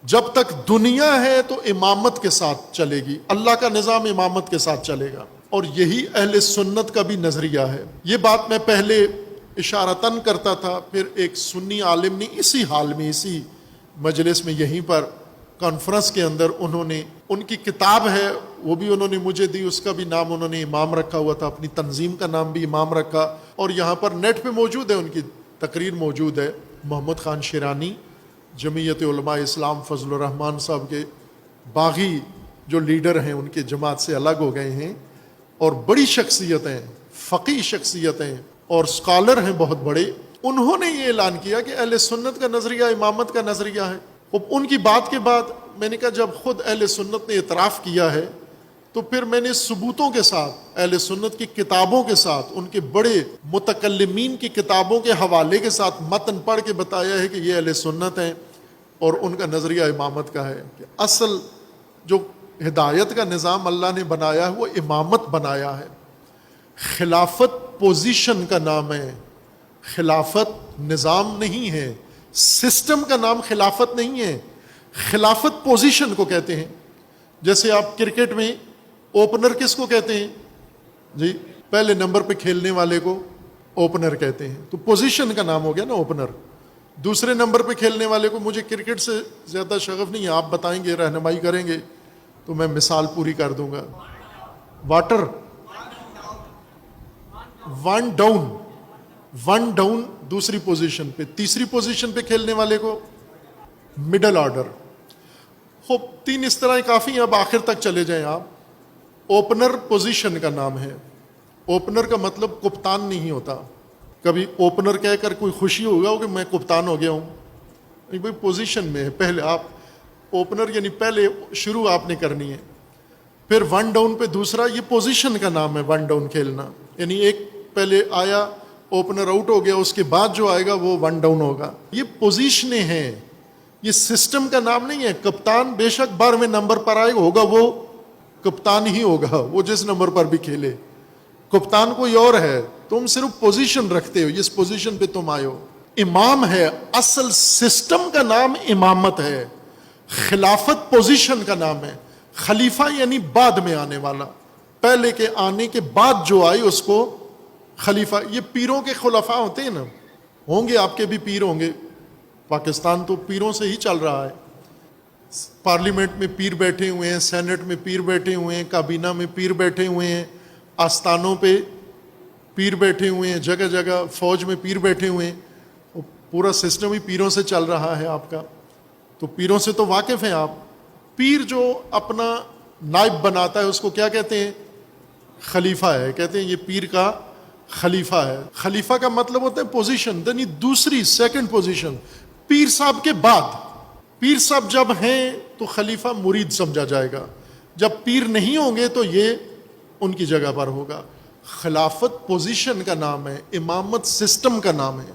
جب تک دنیا ہے تو امامت کے ساتھ چلے گی، اللہ کا نظام امامت کے ساتھ چلے گا، اور یہی اہل سنت کا بھی نظریہ ہے۔ یہ بات میں پہلے اشارتاً کرتا تھا، پھر ایک سنی عالم نے اسی حال میں، اسی مجلس میں، یہیں پر کانفرنس کے اندر، انہوں نے، ان کی کتاب ہے وہ بھی انہوں نے مجھے دی، اس کا بھی نام انہوں نے امام رکھا ہوا تھا، اپنی تنظیم کا نام بھی امام رکھا، اور یہاں پر نیٹ پہ موجود ہے، ان کی تقریر موجود ہے، محمد خان شیرانی، جمعیت علماء اسلام فضل الرحمان صاحب کے باغی جو لیڈر ہیں، ان کے جماعت سے الگ ہو گئے ہیں، اور بڑی شخصیتیں، فقی شخصیتیں اور اسکالر ہیں بہت بڑے، انہوں نے یہ اعلان کیا کہ اہل سنت کا نظریہ امامت کا نظریہ ہے۔ ان کی بات کے بعد میں نے کہا جب خود اہل سنت نے اعتراف کیا ہے تو پھر میں نے ثبوتوں کے ساتھ، اہل سنت کی کتابوں کے ساتھ، ان کے بڑے متکلمین کی کتابوں کے حوالے کے ساتھ متن پڑھ کے بتایا ہے کہ یہ اہل سنت ہیں اور ان کا نظریہ امامت کا ہے، کہ اصل جو ہدایت کا نظام اللہ نے بنایا ہے وہ امامت بنایا ہے۔ خلافت پوزیشن کا نام ہے، خلافت نظام نہیں ہے، سسٹم کا نام خلافت نہیں ہے، خلافت پوزیشن کو کہتے ہیں۔ جیسے آپ کرکٹ میں اوپنر کس کو کہتے ہیں؟ جی، پہلے نمبر پہ کھیلنے والے کو اوپنر کہتے ہیں، تو پوزیشن کا نام ہو گیا نا اوپنر۔ دوسرے نمبر پہ کھیلنے والے کو، مجھے کرکٹ سے زیادہ شغف نہیں ہے، آپ بتائیں گے، رہنمائی کریں گے تو میں مثال پوری کر دوں گا۔ واٹر، ون ڈاؤن دوسری پوزیشن پہ، تیسری پوزیشن پہ کھیلنے والے کو مڈل آرڈر۔ خوب، تین اس طرح کافی ہیں، اب آخر تک چلے جائیں آپ۔ اوپنر پوزیشن کا نام ہے، اوپنر کا مطلب کپتان نہیں ہوتا۔ کبھی اوپنر کہہ کر کوئی خوشی ہوگا کہ میں کپتان ہو گیا ہوں، نہیں بھائی، پوزیشن میں ہے، پہلے آپ اوپنر یعنی پہلے شروع آپ نے کرنی ہے۔ پھر ون ڈاؤن پہ دوسرا، یہ پوزیشن کا نام ہے، ون ڈاؤن کھیلنا، یعنی ایک پہلے آیا، اوپنر آؤٹ ہو گیا، اس کے بعد جو آئے گا وہ ون ڈاؤن ہوگا۔ یہ پوزیشنیں ہیں، یہ سسٹم کا نام نہیں ہے۔ کپتان بے شک 12ویں نمبر پر آئے ہوگا، وہ کپتان ہی ہوگا، وہ جس نمبر پر بھی کھیلے، کپتان کوئی اور ہے، تم صرف پوزیشن رکھتے ہو، اس پوزیشن پہ تم آئے ہو۔ امام ہے، اصل سسٹم کا نام امامت ہے، خلافت پوزیشن کا نام ہے۔ خلیفہ یعنی بعد میں آنے والا، پہلے کے آنے کے بعد جو آئے اس کو خلیفہ۔ یہ پیروں کے خلفاء ہوتے ہیں نا، ہوں گے آپ کے بھی پیر ہوں گے، پاکستان تو پیروں سے ہی چل رہا ہے، پارلیمنٹ میں پیر بیٹھے ہوئے ہیں، سینٹ میں پیر بیٹھے ہوئے ہیں، کابینہ میں پیر بیٹھے ہوئے ہیں، آستانوں پہ پیر بیٹھے ہوئے ہیں، جگہ جگہ فوج میں پیر بیٹھے ہوئے ہیں، پورا سسٹم ہی پیروں سے چل رہا ہے آپ کا، تو پیروں سے تو واقف ہیں آپ۔ پیر جو اپنا نائب بناتا ہے اس کو کیا کہتے ہیں؟ خلیفہ ہے، کہتے ہیں یہ پیر کا خلیفہ ہے۔ خلیفہ کا مطلب ہوتا ہے پوزیشن، یعنی دوسری، سیکنڈ پوزیشن، پیر صاحب کے بعد۔ پیر صاحب جب ہیں تو خلیفہ مرید سمجھا جائے گا، جب پیر نہیں ہوں گے تو یہ ان کی جگہ پر ہوگا۔ خلافت پوزیشن کا نام ہے، امامت سسٹم کا نام ہے،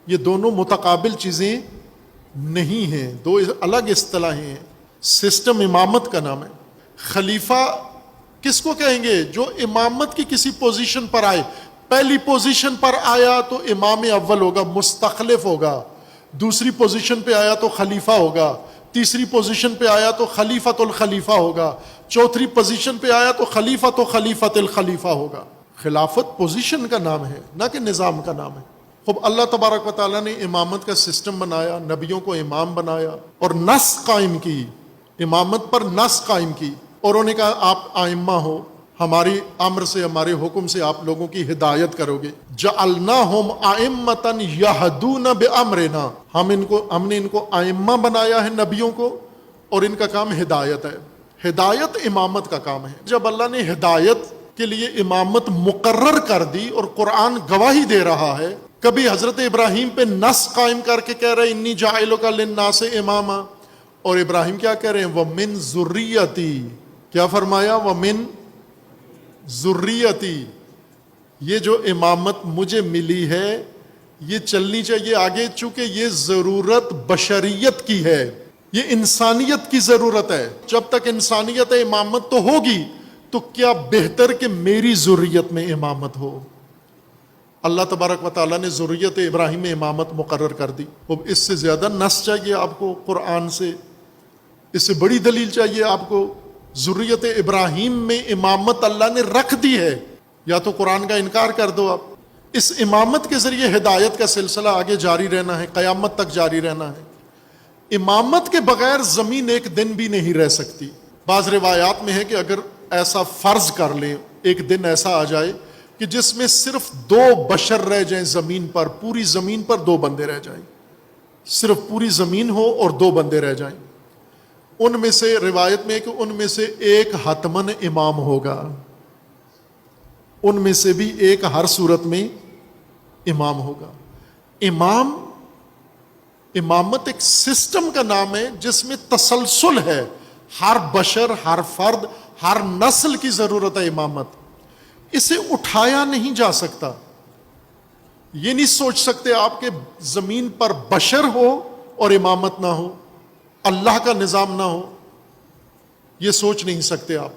یہ دونوں متقابل چیزیں نہیں ہیں، دو الگ اصطلاحیں ہیں۔ سسٹم امامت کا نام ہے۔ خلیفہ کس کو کہیں گے؟ جو امامت کی کسی پوزیشن پر آئے، پہلی پوزیشن پر آیا تو امام اول ہوگا، مستخلف ہوگا، دوسری پوزیشن پہ آیا تو خلیفہ ہوگا، تیسری پوزیشن پہ آیا تو خلیفۃ الخلیفہ ہوگا، چوتھی پوزیشن پہ آیا تو خلیفۃ و خلیفۃ الخلیفہ ہوگا۔ خلافت پوزیشن کا نام ہے، نہ کہ نظام کا نام ہے۔ خوب، اللہ تبارک و تعالیٰ نے امامت کا سسٹم بنایا، نبیوں کو امام بنایا اور نص قائم کی، امامت پر نص قائم کی، اور انہوں نے کہا آپ آئمہ ہو، ہماری امر سے، ہمارے حکم سے آپ لوگوں کی ہدایت کرو گے۔ جعلناہم ائمۃ یہدون بامرنا، ہم نے ان کو ائمہ بنایا ہے، نبیوں کو، اور ان کا کام ہدایت ہے۔ ہدایت امامت کا کام ہے۔ جب اللہ نے ہدایت کے لیے امامت مقرر کر دی اور قرآن گواہی دے رہا ہے، کبھی حضرت ابراہیم پہ نص قائم کر کے کہہ رہے انی جاعلک للناس اماما، اور ابراہیم کیا کہہ رہے ہیں؟ وَمِن ذُرِّيَّتِي، کیا فرمایا؟ وَمِن ذُرِّيَّتِي، یہ جو امامت مجھے ملی ہے یہ چلنی چاہیے آگے، چونکہ یہ ضرورت بشریت کی ہے، یہ انسانیت کی ضرورت ہے۔ جب تک انسانیت ہے امامت تو ہوگی، تو کیا بہتر کہ میری ذریت میں امامت ہو۔ اللہ تبارک و تعالیٰ نے ذریت ابراہیم میں امامت مقرر کر دی۔ اب اس سے زیادہ نص چاہیے آپ کو قرآن سے اس سے بڑی دلیل چاہیے آپ کو؟ ذریت ابراہیم میں امامت اللہ نے رکھ دی ہے، یا تو قرآن کا انکار کر دو آپ۔ اس امامت کے ذریعے ہدایت کا سلسلہ آگے جاری رہنا ہے، قیامت تک جاری رہنا ہے۔ امامت کے بغیر زمین ایک دن بھی نہیں رہ سکتی۔ بعض روایات میں ہے کہ اگر ایسا فرض کر لیں، ایک دن ایسا آ جائے کہ جس میں صرف 2 بشر رہ جائیں زمین پر، پوری زمین پر 2 بندے رہ جائیں، صرف پوری زمین ہو اور 2 بندے رہ جائیں، ان میں سے روایت میں ہے کہ ان میں سے ایک حتمن امام ہوگا، ان میں سے بھی ایک ہر صورت میں امام ہوگا۔ امامت ایک سسٹم کا نام ہے جس میں تسلسل ہے، ہر بشر، ہر فرد، ہر نسل کی ضرورت ہے امامت۔ اسے اٹھایا نہیں جا سکتا۔ یہ نہیں سوچ سکتے آپ کہ زمین پر بشر ہو اور امامت نہ ہو، اللہ کا نظام نہ ہو، یہ سوچ نہیں سکتے آپ۔